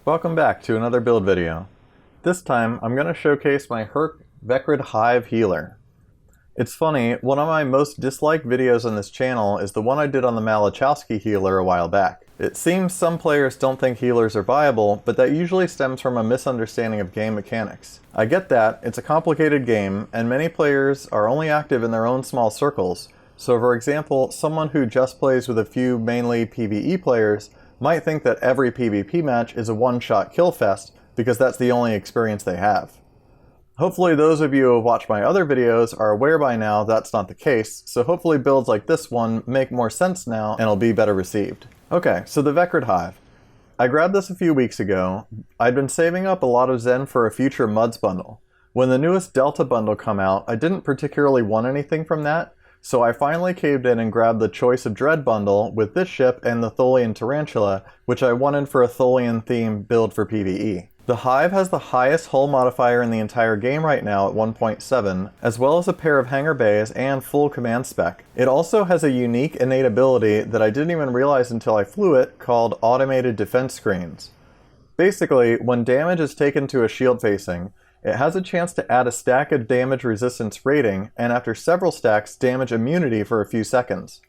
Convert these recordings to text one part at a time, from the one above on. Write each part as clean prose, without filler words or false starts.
Welcome back to another build video. This time I'm going to showcase my Hurq Vedcrid Hive healer. It's funny, one of my most disliked videos on this channel is the one I did on the Malachowski healer a while back. It seems some players don't think healers are viable, but that usually stems from a misunderstanding of game mechanics. I get that, it's a complicated game, and many players are only active in their own small circles, so for example, someone who just plays with a few mainly PvE players might think that every PvP match is a one-shot kill fest because that's the only experience they have. Hopefully those of you who have watched my other videos are aware by now that's not the case, so hopefully builds like this one make more sense now and will be better received. Okay, so the Vedcrid Hive. I grabbed this a few weeks ago. I'd been saving up a lot of Zen for a future Muds bundle. When the newest Delta bundle come out, I didn't particularly want anything from that, so I finally caved in and grabbed the Choice of Dread bundle with this ship and the Tholian Tarantula, which I wanted for a Tholian themed build for PvE. The Hive has the highest hull modifier in the entire game right now at 1.7, as well as a pair of hangar bays and full command spec. It also has a unique innate ability that I didn't even realize until I flew it, called Automated Defense Screens. Basically, when damage is taken to a shield facing, it has a chance to add a stack of damage resistance rating, and after several stacks, damage immunity for a few seconds.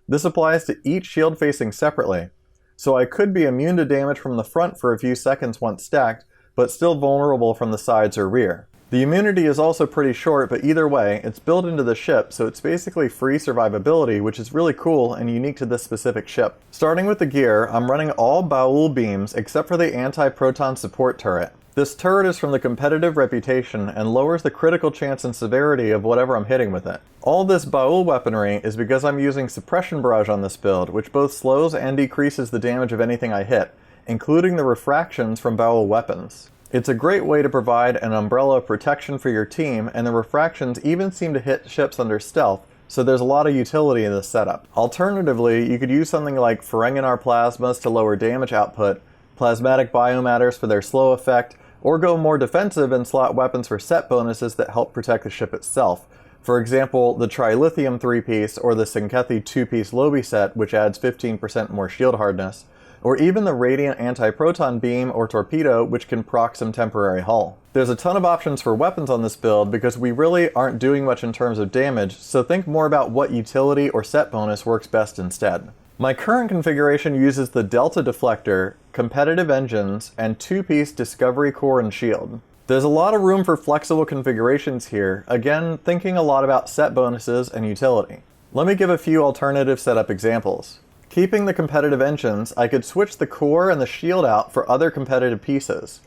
This applies to each shield facing separately, so I could be immune to damage from the front for a few seconds once stacked, but still vulnerable from the sides or rear. The immunity is also pretty short, but either way, it's built into the ship, so it's basically free survivability, which is really cool and unique to this specific ship. Starting with the gear, I'm running all Baul beams except for the anti-proton support turret. This turret is from the competitive reputation and lowers the critical chance and severity of whatever I'm hitting with it. All this Baul weaponry is because I'm using Suppression Barrage on this build, which both slows and decreases the damage of anything I hit, including the refractions from Baul weapons. It's a great way to provide an umbrella of protection for your team, and the refractions even seem to hit ships under stealth, so there's a lot of utility in this setup. Alternatively, you could use something like Ferenginar plasmas to lower damage output, plasmatic biomatters for their slow effect, or go more defensive and slot weapons for set bonuses that help protect the ship itself. For example, the Trilithium 3-piece or the Synkethi 2-piece Lobi set, which adds 15% more shield hardness, or even the Radiant Anti-Proton Beam or Torpedo, which can proc some temporary hull. There's a ton of options for weapons on this build because we really aren't doing much in terms of damage, so think more about what utility or set bonus works best instead. My current configuration uses the Delta Deflector, competitive engines, and 2-piece Discovery Core and Shield. There's a lot of room for flexible configurations here, again thinking a lot about set bonuses and utility. Let me give a few alternative setup examples. Keeping the competitive engines, I could switch the core and the shield out for other competitive pieces.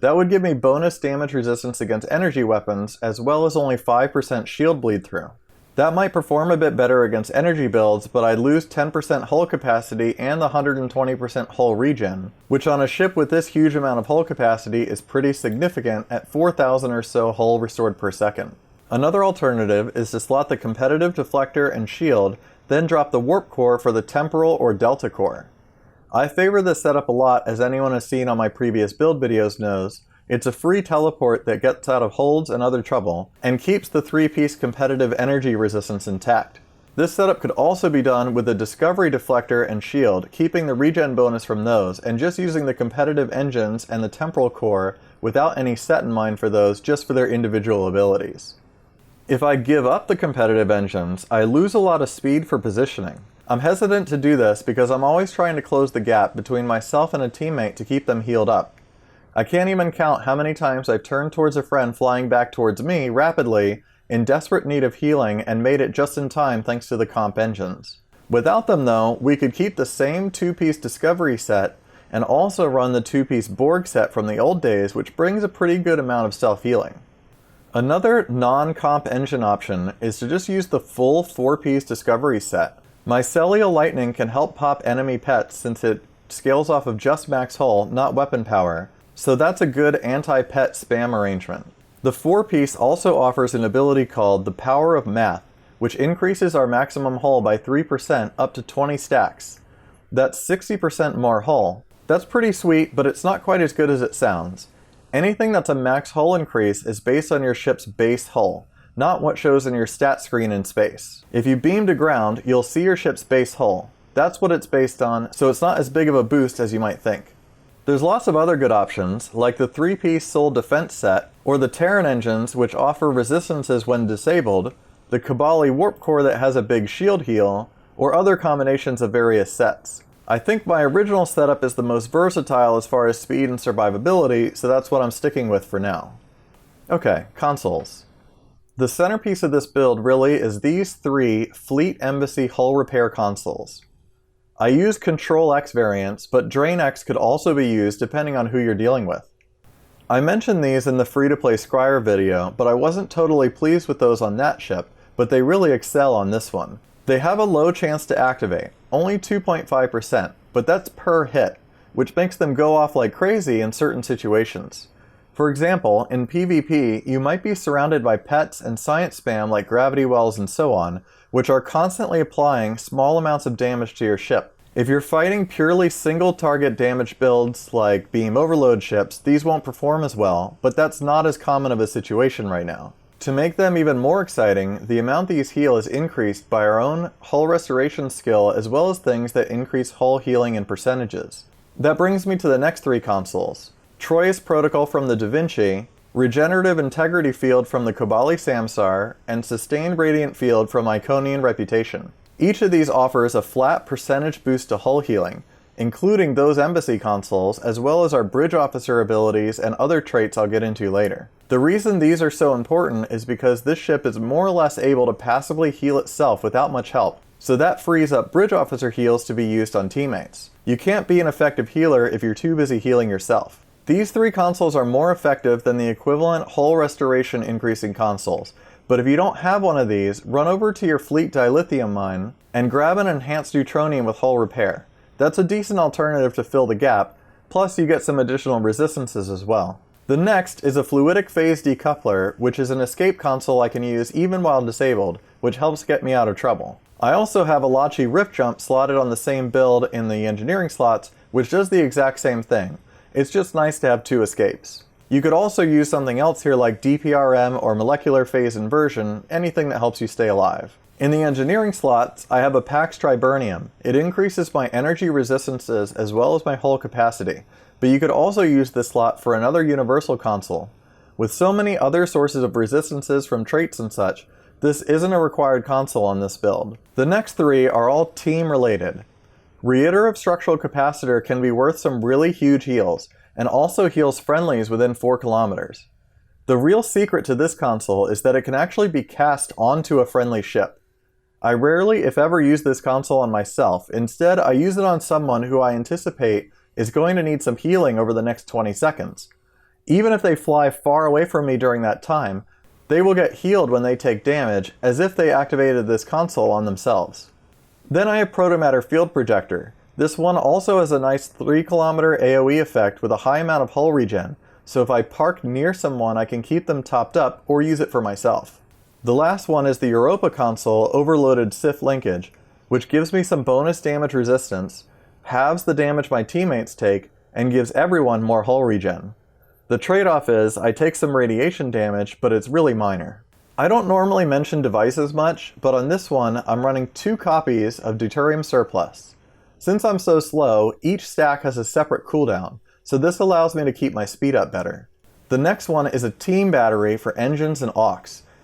That would give me bonus damage resistance against energy weapons, as well as only 5% shield bleed through. That might perform a bit better against energy builds, but I'd lose 10% hull capacity and the 120% hull regen, which on a ship with this huge amount of hull capacity is pretty significant at 4,000 or so hull restored per second. Another alternative is to slot the competitive deflector and shield, then drop the warp core for the temporal or delta core. I favor this setup a lot, as anyone has seen on my previous build videos knows. It's a free teleport that gets out of holds and other trouble, and keeps the 3-piece competitive energy resistance intact. This setup could also be done with the Discovery Deflector and Shield, keeping the regen bonus from those, and just using the competitive engines and the temporal core without any set in mind for those, just for their individual abilities. If I give up the competitive engines, I lose a lot of speed for positioning. I'm hesitant to do this because I'm always trying to close the gap between myself and a teammate to keep them healed up. I can't even count how many times I've turned towards a friend flying back towards me rapidly, in desperate need of healing, and made it just in time thanks to the comp engines. Without them though, we could keep the same 2-piece Discovery set, and also run the 2-piece Borg set from the old days, which brings a pretty good amount of self-healing. Another non-comp engine option is to just use the full 4-piece Discovery set. Mycelial Lightning can help pop enemy pets since it scales off of just max hull, not weapon power, so that's a good anti-pet spam arrangement. The 4-piece also offers an ability called the Power of Math, which increases our maximum hull by 3% up to 20 stacks. That's 60% more hull. That's pretty sweet, but it's not quite as good as it sounds. Anything that's a max hull increase is based on your ship's base hull, not what shows in your stat screen in space. If you beam to ground, you'll see your ship's base hull. That's what it's based on, so it's not as big of a boost as you might think. There's lots of other good options, like the 3-piece Soul Defense set, or the Terran engines which offer resistances when disabled, the Kabali Warp Core that has a big shield heal, or other combinations of various sets. I think my original setup is the most versatile as far as speed and survivability, so that's what I'm sticking with for now. Okay, consoles. The centerpiece of this build really is these 3 Fleet Embassy hull repair consoles. I use Control X variants, but Drain X could also be used depending on who you're dealing with. I mentioned these in the free-to-play Scryer video, but I wasn't totally pleased with those on that ship, but they really excel on this one. They have a low chance to activate, only 2.5%, but that's per hit, which makes them go off like crazy in certain situations. For example, in PvP, you might be surrounded by pets and science spam like gravity wells and so on, which are constantly applying small amounts of damage to your ship. If you're fighting purely single target damage builds like beam overload ships, these won't perform as well, but that's not as common of a situation right now. To make them even more exciting, the amount these heal is increased by our own hull restoration skill as well as things that increase hull healing in percentages. That brings me to the next 3 consoles. Troyes Protocol from the Da Vinci, Regenerative Integrity Field from the Kobali Samsar, and Sustained Radiant Field from Iconian Reputation. Each of these offers a flat percentage boost to hull healing, including those embassy consoles, as well as our bridge officer abilities and other traits I'll get into later. The reason these are so important is because this ship is more or less able to passively heal itself without much help, so that frees up bridge officer heals to be used on teammates. You can't be an effective healer if you're too busy healing yourself. These 3 consoles are more effective than the equivalent hull restoration increasing consoles, but if you don't have one of these, run over to your fleet dilithium mine and grab an enhanced neutronium with hull repair. That's a decent alternative to fill the gap, plus you get some additional resistances as well. The next is a fluidic phase decoupler, which is an escape console I can use even while disabled, which helps get me out of trouble. I also have a Lachi Rift Jump slotted on the same build in the engineering slots, which does the exact same thing. It's just nice to have 2 escapes. You could also use something else here like DPRM or molecular phase inversion, anything that helps you stay alive. In the engineering slots, I have a Pax Triburnium. It increases my energy resistances as well as my hull capacity, but you could also use this slot for another universal console. With so many other sources of resistances from traits and such, this isn't a required console on this build. The next 3 are all team related. Reiterative Structural Capacitor can be worth some really huge heals, and also heals friendlies within 4 kilometers. The real secret to this console is that it can actually be cast onto a friendly ship. I rarely, if ever, use this console on myself. Instead, I use it on someone who I anticipate is going to need some healing over the next 20 seconds. Even if they fly far away from me during that time, they will get healed when they take damage, as if they activated this console on themselves. Then I have Protomatter Field Projector. This one also has a nice 3 kilometer AoE effect with a high amount of hull regen, so if I park near someone I can keep them topped up or use it for myself. The last one is the Europa console Overloaded Sif Linkage, which gives me some bonus damage resistance, halves the damage my teammates take, and gives everyone more hull regen. The trade-off is I take some radiation damage, but it's really minor. I don't normally mention devices much, but on this one I'm running 2 copies of Deuterium Surplus. Since I'm so slow, each stack has a separate cooldown, so this allows me to keep my speed up better. The next one is a team battery for engines and aux.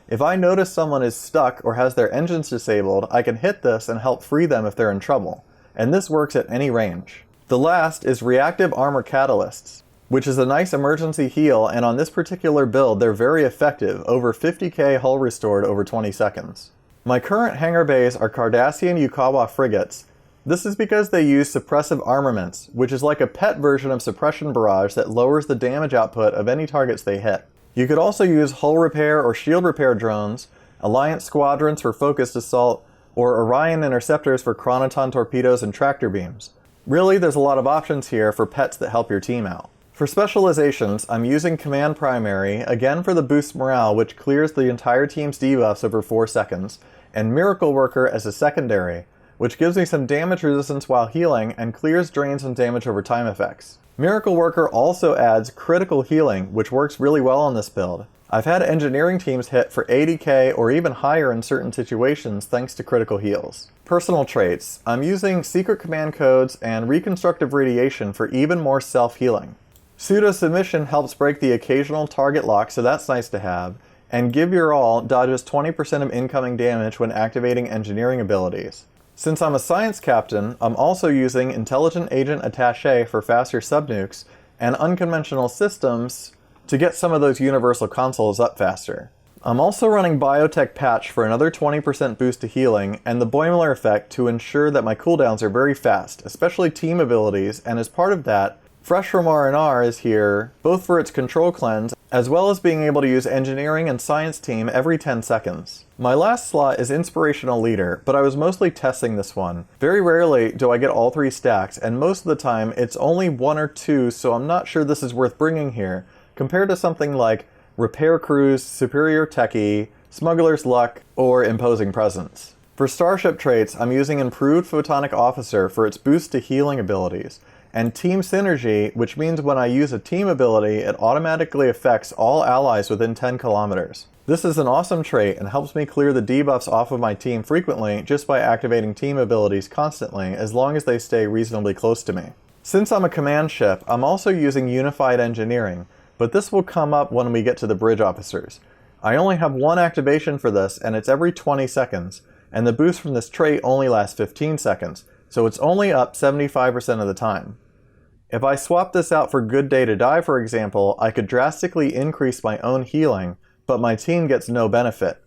If I notice someone is stuck or has their engines disabled, I can hit this and help free them if they're in trouble, and this works at any range. The last is Reactive Armor Catalysts, which is a nice emergency heal, and on this particular build they're very effective, over 50k hull restored over 20 seconds. My current hangar bays are Cardassian Yukawa frigates. This is because they use suppressive armaments, which is like a pet version of suppression barrage that lowers the damage output of any targets they hit. You could also use hull repair or shield repair drones, Alliance squadrons for focused assault, or Orion interceptors for chronoton torpedoes and tractor beams. Really, there's a lot of options here for pets that help your team out. For specializations, I'm using Command Primary, again for the boost morale, which clears the entire team's debuffs over 4 seconds, and Miracle Worker as a secondary, which gives me some damage resistance while healing and clears drains and damage over time effects. Miracle Worker also adds critical healing, which works really well on this build. I've had engineering teams hit for 80k or even higher in certain situations thanks to critical heals. Personal traits. I'm using secret command codes and reconstructive radiation for even more self-healing. Pseudo-submission helps break the occasional target lock, so that's nice to have, and Give Your All dodges 20% of incoming damage when activating engineering abilities. Since I'm a science captain, I'm also using Intelligent Agent Attaché for faster subnukes and Unconventional Systems to get some of those universal consoles up faster. I'm also running Biotech Patch for another 20% boost to healing and the Boimler effect to ensure that my cooldowns are very fast, especially team abilities, and as part of that, Fresh from R&R is here, both for its control cleanse, as well as being able to use engineering and science team every 10 seconds. My last slot is Inspirational Leader, but I was mostly testing this one. Very rarely do I get all 3 stacks, and most of the time it's only 1 or 2, so I'm not sure this is worth bringing here, compared to something like Repair Crews, Superior Techie, Smuggler's Luck, or Imposing Presence. For Starship traits, I'm using Improved Photonic Officer for its boost to healing abilities, and Team Synergy, which means when I use a team ability, it automatically affects all allies within 10 kilometers. This is an awesome trait and helps me clear the debuffs off of my team frequently just by activating team abilities constantly, as long as they stay reasonably close to me. Since I'm a command ship, I'm also using Unified Engineering, but this will come up when we get to the bridge officers. I only have 1 activation for this, and it's every 20 seconds, and the boost from this trait only lasts 15 seconds, so it's only up 75% of the time. If I swap this out for Good Day to Die, for example, I could drastically increase my own healing, but my team gets no benefit.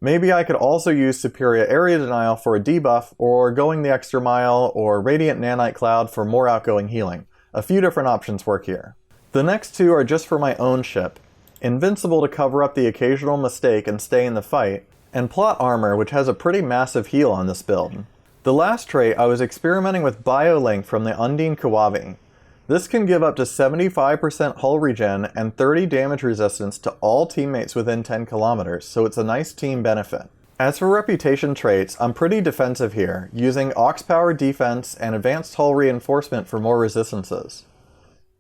Maybe I could also use Superior Area Denial for a debuff, or Going the Extra Mile, or Radiant Nanite Cloud for more outgoing healing. A few different options work here. The next 2 are just for my own ship. Invincible to cover up the occasional mistake and stay in the fight, and Plot Armor, which has a pretty massive heal on this build. The last trait, I was experimenting with BioLink from the Undine Kawavi. This can give up to 75% hull regen and 30 damage resistance to all teammates within 10 kilometers, so it's a nice team benefit. As for reputation traits, I'm pretty defensive here, using Aux Power Defense and Advanced Hull Reinforcement for more resistances.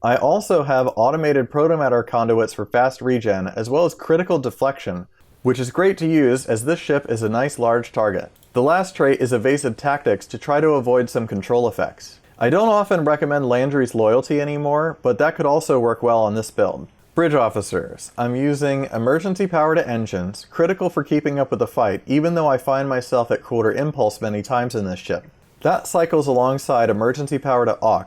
I also have automated protomatter conduits for fast regen, as well as critical deflection, which is great to use as this ship is a nice large target. The last trait is Evasive Tactics to try to avoid some control effects. I don't often recommend Landry's Loyalty anymore, but that could also work well on this build. Bridge officers. I'm using Emergency Power to Engines, critical for keeping up with the fight, even though I find myself at quarter impulse many times in this ship. That cycles alongside Emergency Power to Aux,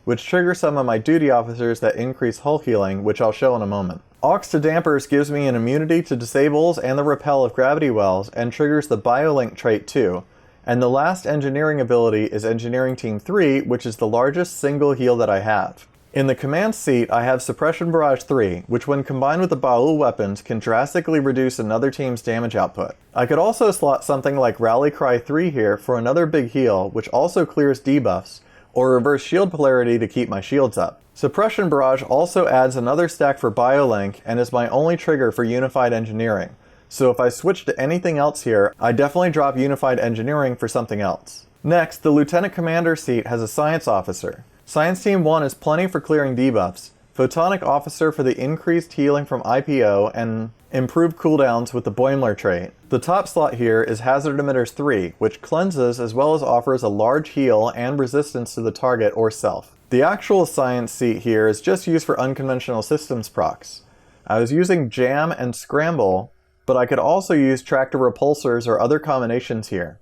which triggers some of my duty officers that increase hull healing, which I'll show in a moment. Aux to Dampers gives me an immunity to disables and the repel of gravity wells, and triggers the BioLink trait too. And the last engineering ability is Engineering Team 3, which is the largest single heal that I have. In the command seat, I have Suppression Barrage 3, which when combined with the Baul weapons can drastically reduce another team's damage output. I could also slot something like Rally Cry 3 here for another big heal, which also clears debuffs, or reverse shield polarity to keep my shields up. Suppression Barrage also adds another stack for BioLink and is my only trigger for Unified Engineering. So if I switch to anything else here, I definitely drop Unified Engineering for something else. Next, the Lieutenant Commander seat has a Science Officer. Science Team 1 is plenty for clearing debuffs, Photonic Officer for the increased healing from IPO, and improved cooldowns with the Boimler trait. The top slot here is Hazard Emitters 3, which cleanses as well as offers a large heal and resistance to the target or self. The actual Science seat here is just used for Unconventional Systems procs. I was using Jam and Scramble, but I could also use Tractor Repulsors or other combinations here.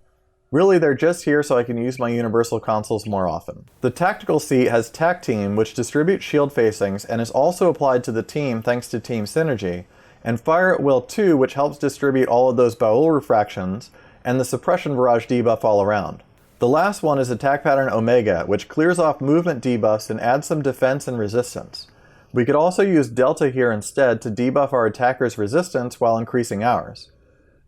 Really, they're just here so I can use my universal consoles more often. The tactical seat has Tac Team, which distributes shield facings and is also applied to the team thanks to Team Synergy, and Fire at Will 2, which helps distribute all of those Baul refractions, and the Suppression Barrage debuff all around. The last one is Attack Pattern Omega, which clears off movement debuffs and adds some defense and resistance. We could also use Delta here instead to debuff our attacker's resistance while increasing ours.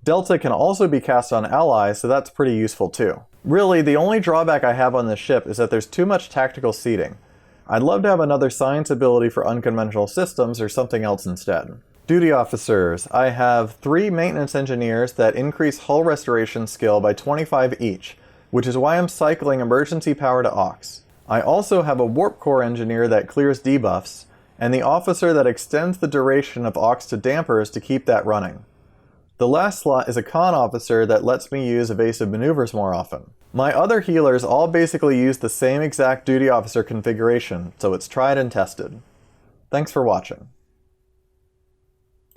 Delta can also be cast on allies, so that's pretty useful too. Really, the only drawback I have on this ship is that there's too much tactical seating. I'd love to have another science ability for Unconventional Systems or something else instead. Duty officers. I have 3 maintenance engineers that increase hull restoration skill by 25 each, which is why I'm cycling Emergency Power to Aux. I also have a Warp Core engineer that clears debuffs, and the officer that extends the duration of aux to dampers to keep that running. The last slot is a con officer that lets me use evasive maneuvers more often. My other healers all basically use the same exact duty officer configuration, so it's tried and tested. Thanks for watching.